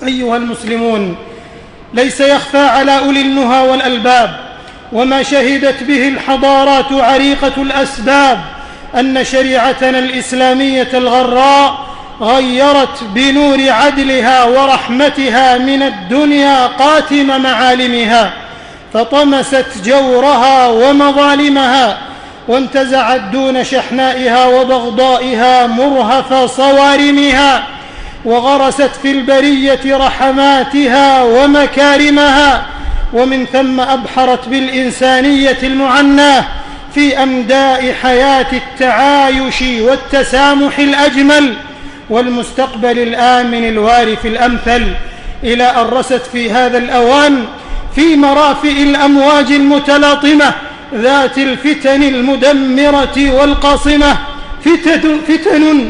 أيها المسلمون، ليس يخفى على أولي النهى والألباب وما شهدت به الحضارات عريقة الأسباب أن شريعتنا الإسلامية الغراء غيرت بنور عدلها ورحمتها من الدنيا قاتم معالمها، فطمست جورها ومظالمها، وانتزعت دون شحنائها وبغضائها مرهف صوارمها، وغرست في البرية رحماتها ومكارمها، ومن ثم أبحرت بالإنسانية المعناه في أمداء حياة التعايش والتسامح الأجمل والمستقبل الآمن الوارث الأمثل، إلى أن رست في هذا الأوان في مرافئ الأمواج المتلاطمة ذات الفتن المدمرة والقاصمة فتن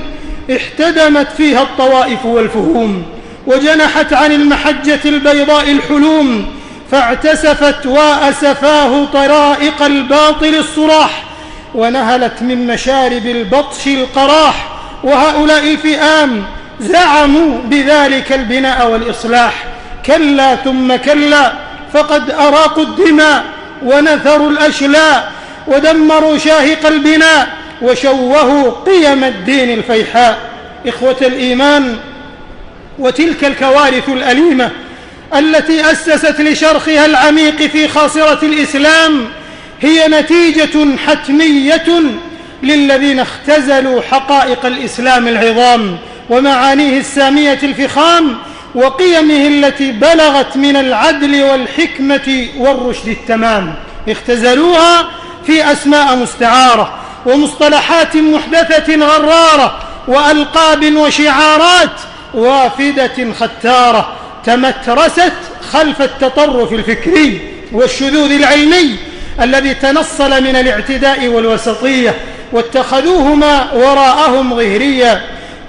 احتدمت فيها الطوائف والفهوم، وجنحت عن المحجة البيضاء الحلوم، فاعتسفت وأسفاه طرائق الباطل الصراح، ونهلت من مشارب البطش القراح. وهؤلاء الفئام زعموا بذلك البناء والإصلاح، كلا ثم كلا، فقد أراقوا الدماء ونثروا الأشلاء ودمروا شاهق البناء وشوهوا قيم الدين الفيحاء. إخوة الإيمان، وتلك الكوارث الأليمة التي أسست لشرخها العميق في خاصرة الإسلام هي نتيجة حتمية للذين اختزلوا حقائق الإسلام العظام ومعانيه السامية الفخام وقيمه التي بلغت من العدل والحكمة والرشد التمام. اختزلوها في أسماء مستعارة ومصطلحات محدثة غرارة وألقاب وشعارات وافدة ختارة تمترست خلف التطرف الفكري والشذوذ العلمي الذي تنصل من الاعتداء والوسطية، واتخذوهما وراءهم ظهريا،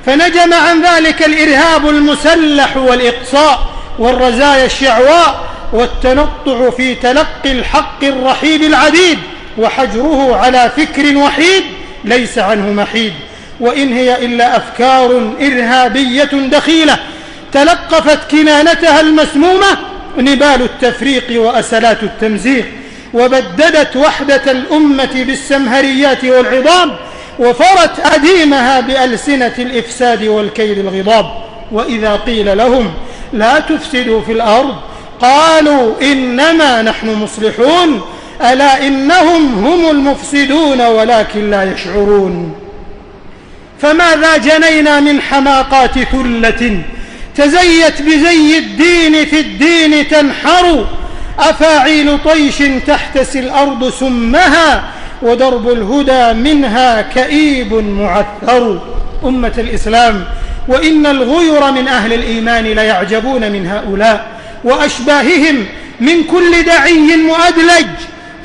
فنجم عن ذلك الإرهاب المسلح والإقصاء والرزايا الشعواء والتنطع في تلقي الحق الرحيب العديد وحجره على فكر وحيد ليس عنه محيد، وإن هي إلا أفكار إرهابية دخيلة تلقفت كنانتها المسمومة نبال التفريق وأسلات التمزيق، وبددت وحدة الأمة بالسمهريات والعظام، وفرت أديمها بألسنة الإفساد والكيد الغضاب. وإذا قيل لهم لا تفسدوا في الأرض قالوا إنما نحن مصلحون، ألا إنهم هم المفسدون ولكن لا يشعرون. فماذا جنينا من حماقات ثلة تزيت بزي الدين في الدين تنحر، أفاعيل طيش تحتسي الأرض سمها ودرب الهدى منها كئيب معثر. أمة الإسلام، وإن الغير من أهل الإيمان ليعجبون من هؤلاء وأشباههم من كل داعي مؤدلج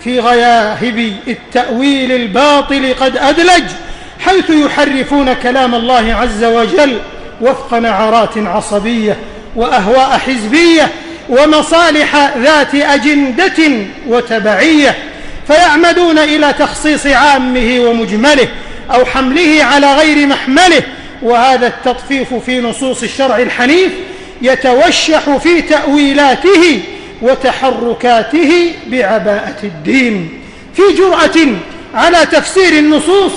في غياهب التأويل الباطل قد أدلج، حيث يحرفون كلام الله عز وجل وفق نعرات عصبية وأهواء حزبية ومصالح ذات أجندة وتبعية، فيعمدون إلى تخصيص عامه ومجمله أو حمله على غير محمله. وهذا التطفيف في نصوص الشرع الحنيف يتوشح في تأويلاته وتحركاته بعباءة الدين، في جرأة على تفسير النصوص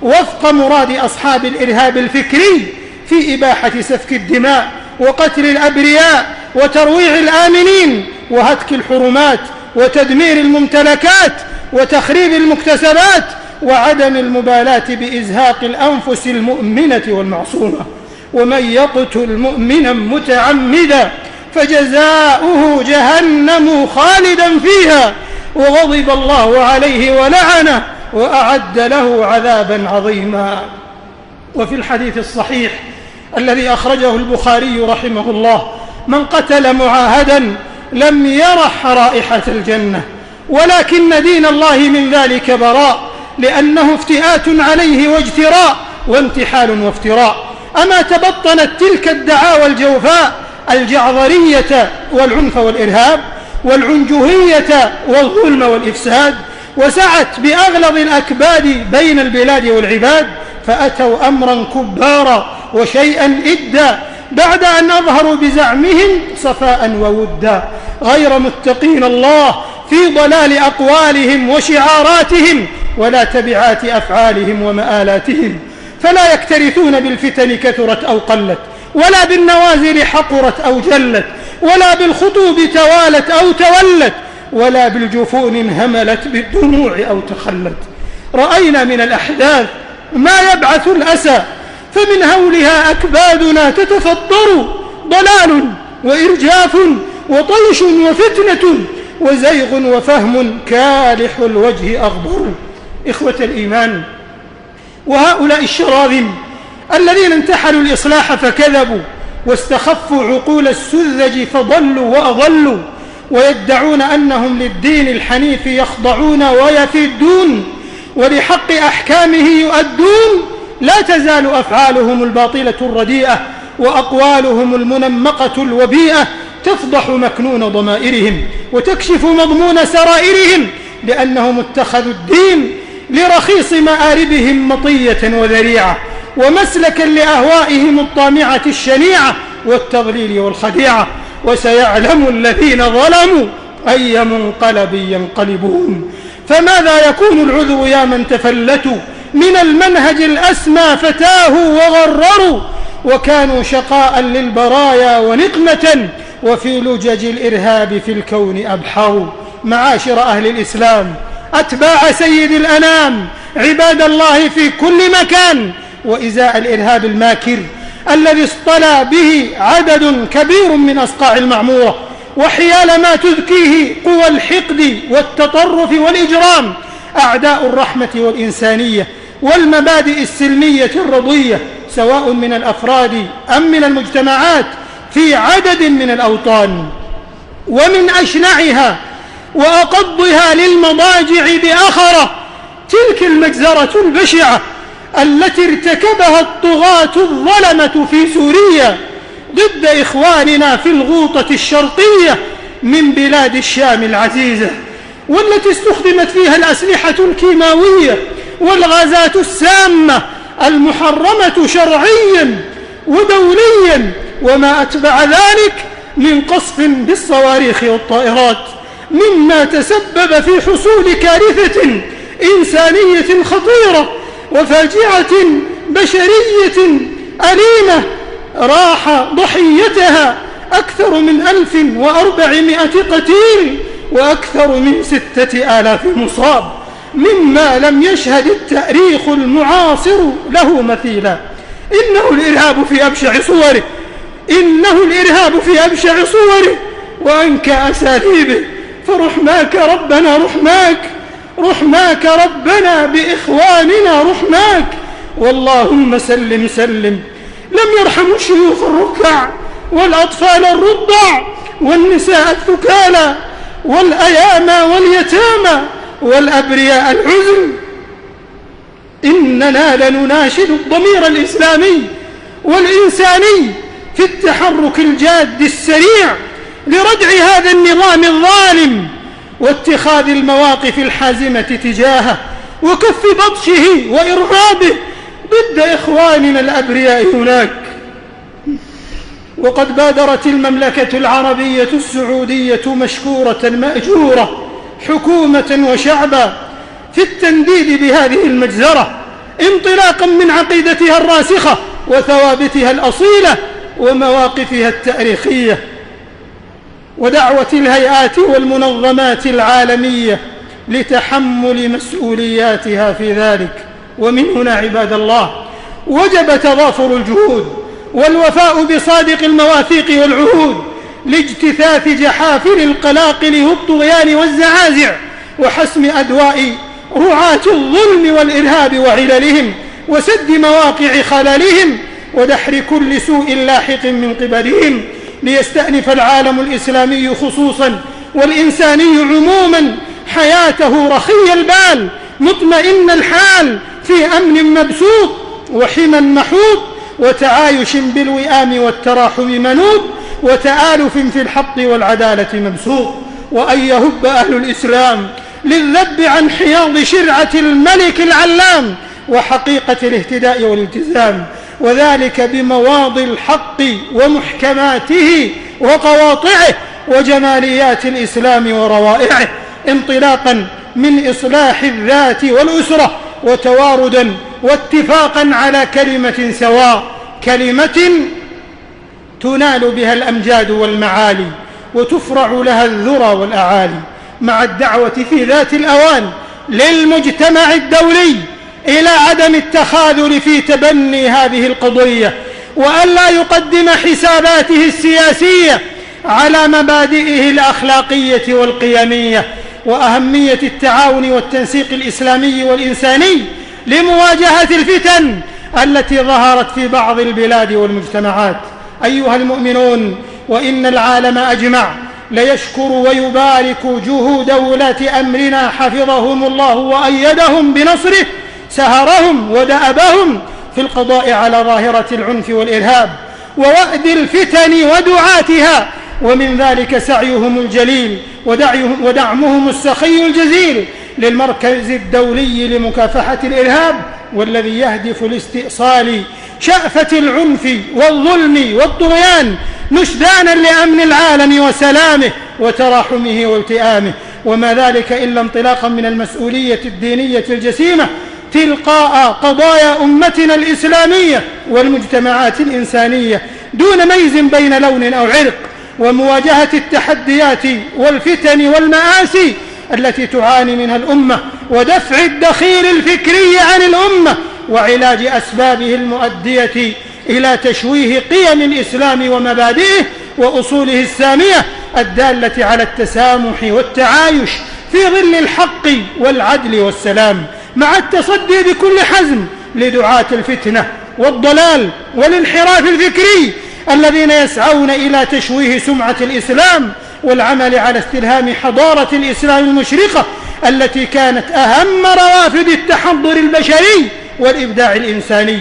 وفق مراد أصحاب الإرهاب الفكري في إباحة سفك الدماء وقتل الأبرياء وترويع الآمنين وهتك الحرمات وتدمير الممتلكات وتخريب المكتسبات وعدم المبالاة بإزهاق الأنفس المؤمنة والمعصومة. ومن يقتل مؤمنا متعمدا فجزاؤه جهنم خالدا فيها وغضب الله عليه ولعنه وأعد له عذابا عظيما. وفي الحديث الصحيح الذي أخرجه البخاري رحمه الله: من قتل معاهدا لم يرح رائحة الجنة، ولكن دين الله من ذلك براء، لأنه افتئات عليه واجتراء وانتحال وافتراء. أما تبطنت تلك الدعاوى الجوفاء الجعظرية والعنف والإرهاب والعنجهية والظلم والإفساد، وسعت بأغلظ الأكباد بين البلاد والعباد، فأتوا أمرا كبارا وشيئا إدا بعد أن أظهروا بزعمهم صفاء وودا غير متقين الله في ضلال أقوالهم وشعاراتهم ولا تبعات أفعالهم ومآلاتهم، فلا يكترثون بالفتن كثرت أو قلت، ولا بالنوازل حقرت أو جلت، ولا بالخطوب توالت أو تولت، ولا بالجفون هملت بالدموع أو تخلت. رأينا من الأحداث ما يبعث الأسى، فمن هولها أكبادنا تتفطر، ضلال وإرجاف وطيش وفتنة وزيغ وفهم كالح الوجه أغبر. إخوة الإيمان، وهؤلاء الشراذم الذين انتحلوا الإصلاح فكذبوا واستخفوا عقول السذج فضلوا وأضلوا، ويدعون أنهم للدين الحنيف يخضعون ويفدون ولحق أحكامه يؤدون، لا تزال أفعالهم الباطلة الرديئة وأقوالهم المنمقة الوبيئة تفضح مكنون ضمائرهم وتكشف مضمون سرائرهم، لأنهم اتخذوا الدين لرخيص مآربهم مطية وذريعة ومسلكا لأهوائهم الطامعة الشنيعة والتضليل والخديعة. وسيعلم الذين ظلموا أي منقلب ينقلبون. فماذا يكون العذر يا من تفلتوا من المنهج الأسمى فتاهوا وغرروا، وكانوا شقاء للبرايا ونقمة، وفي لجج الإرهاب في الكون أبحروا. معاشر أهل الإسلام، أتباع سيد الأنام، عباد الله في كل مكان، وإزاء الإرهاب الماكر الذي اصطلى به عدد كبير من أصقاع المعمورة، وحيال ما تذكيه قوى الحقد والتطرف والإجرام، أعداء الرحمة والإنسانية والمبادئ السلمية الرضية، سواء من الأفراد أم من المجتمعات، في عدد من الأوطان. ومن أشنعها وأقضها للمضاجع بأخرة تلك المجزرة البشعة التي ارتكبها الطغاة الظلمة في سوريا ضد إخواننا في الغوطة الشرقية من بلاد الشام العزيزة، والتي استخدمت فيها الأسلحة الكيماوية والغازات السامة المحرمة شرعيا ودوليا، وما أتبع ذلك من قصف بالصواريخ والطائرات، مما تسبب في حصول كارثة إنسانية خطيرة وفاجعة بشرية أليمة راح ضحيتها أكثر من 1400 قتيل وأكثر من 6000 مصاب، مما لم يشهد التاريخ المعاصر له مثيلا. إنه الإرهاب في أبشع صوره، إنه الإرهاب في أبشع صوره وأنكى أساليبه، فرحماك ربنا رحماك، رحماك ربنا بإخواننا رحماك، واللهم سلم سلم. لم يرحموا الشيوخ الركع والأطفال الرضع والنساء الثكالى والأيامى واليتامى والأبرياء العزل. إننا لنناشد الضمير الإسلامي والإنساني في التحرك الجاد السريع لردع هذا النظام الظالم واتخاذ المواقف الحازمة تجاهه وكف بطشه وإرهابه ضد إخواننا الأبرياء هناك. وقد بادرت المملكة العربية السعودية مشكورة مأجورة حكومة وشعبا في التنديد بهذه المجزرة، انطلاقا من عقيدتها الراسخة وثوابتها الأصيلة ومواقفها التاريخية، ودعوة الهيئات والمنظمات العالمية لتحمل مسؤولياتها في ذلك. ومن هنا عباد الله وجب تضافر الجهود والوفاء بصادق المواثيق والعهود لاجتثاث جحافل القلاقل والطغيان والزعازع وحسم أدواء رعاة الظلم والإرهاب وعللهم وسد مواقع خللهم ودحر كل سوء لاحق من قبلهم، ليستأنف العالم الإسلامي خصوصا والإنساني عموما حياته رخي البال مطمئن الحال في أمن مبسوط وحمى محوط وتعايش بالوئام والتراحم منود وتآلف في الحق والعدالة مبسوط. وأن يهب أهل الإسلام للذب عن حياض شرعة الملك العلام وحقيقة الاهتداء والالتزام، وذلك بمواضي الحق ومحكماته وقواطعه وجماليات الإسلام وروائعه، انطلاقا من إصلاح الذات والأسرة، وتواردا واتفاقا على كلمة سواء، كلمة تنال بها الأمجاد والمعالي وتفرع لها الذرى والأعالي، مع الدعوة في ذات الأوان للمجتمع الدولي إلى عدم التخاذل في تبني هذه القضية، وألا يقدم حساباته السياسية على مبادئه الأخلاقية والقيمية، وأهمية التعاون والتنسيق الإسلامي والإنساني لمواجهة الفتن التي ظهرت في بعض البلاد والمجتمعات. أيها المؤمنون، وإن العالم أجمع ليشكر ويبارك جهود ولاة أمرنا حفظهم الله وأيدهم بنصره، سهرهم ودأبهم في القضاء على ظاهرة العنف والإرهاب ووأد الفتن ودعاتها، ومن ذلك سعيهم الجليل ودعمهم السخي الجزيل للمركز الدولي لمكافحة الإرهاب، والذي يهدف لاستئصال شأفة العنف والظلم والطغيان نشدانا لأمن العالم وسلامه وتراحمه والتئامه، وما ذلك إلا انطلاقا من المسؤولية الدينية الجسيمة تلقاء قضايا أمتنا الإسلامية والمجتمعات الإنسانية دون ميز بين لون أو عرق، ومواجهة التحديات والفتن والمآسي التي تعاني منها الأمة، ودفع الدخيل الفكري عن الأمة، وعلاج أسبابه المؤدية إلى تشويه قيم الإسلام ومبادئه وأصوله السامية الدالة على التسامح والتعايش في ظل الحق والعدل والسلام، مع التصدي بكل حزم لدعاة الفتنة والضلال والانحراف الفكري الذين يسعون إلى تشويه سمعة الإسلام والعمل على استلهام حضارة الإسلام المشرقة التي كانت أهم روافد التحضر البشري والإبداع الإنساني،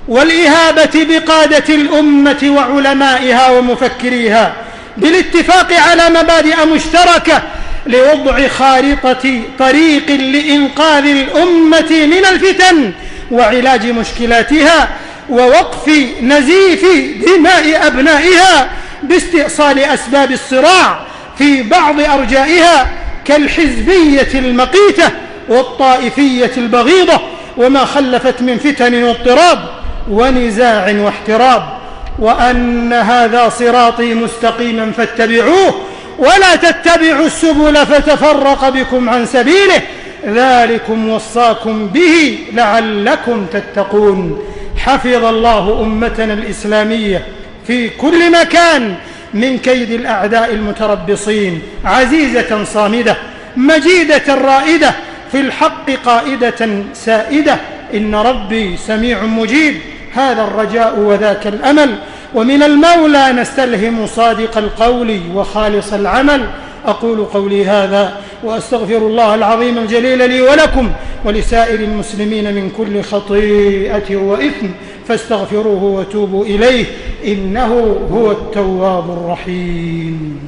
والإهابة بقادة الأمة وعلمائها ومفكريها بالاتفاق على مبادئ مشتركة لوضع خارطة طريق لإنقاذ الأمة من الفتن وعلاج مشكلاتها ووقف نزيف دماء أبنائها باستئصال أسباب الصراع في بعض أرجائها كالحزبية المقيتة والطائفية البغيضة، وما خلفت من فتن واضطراب ونزاع واحتراب، وأن هذا صراطي مستقيما فاتبعوه ولا تتبعوا السبل فتفرق بكم عن سبيله، ذلكم وصاكم به لعلكم تتقون. حفظ الله أمتنا الإسلامية في كل مكان من كيد الأعداء المتربصين، عزيزة صامدة مجيدة رائدة في الحق قائدة سائدة، إن ربي سميع مجيب. هذا الرجاء وذاك الأمل، ومن المولى نستلهم صادق القول وخالص العمل. أقول قولي هذا وأستغفر الله العظيم الجليل لي ولكم ولسائر المسلمين من كل خطيئة وإثم، فاستغفروه وتوبوا إليه إنه هو التواب الرحيم.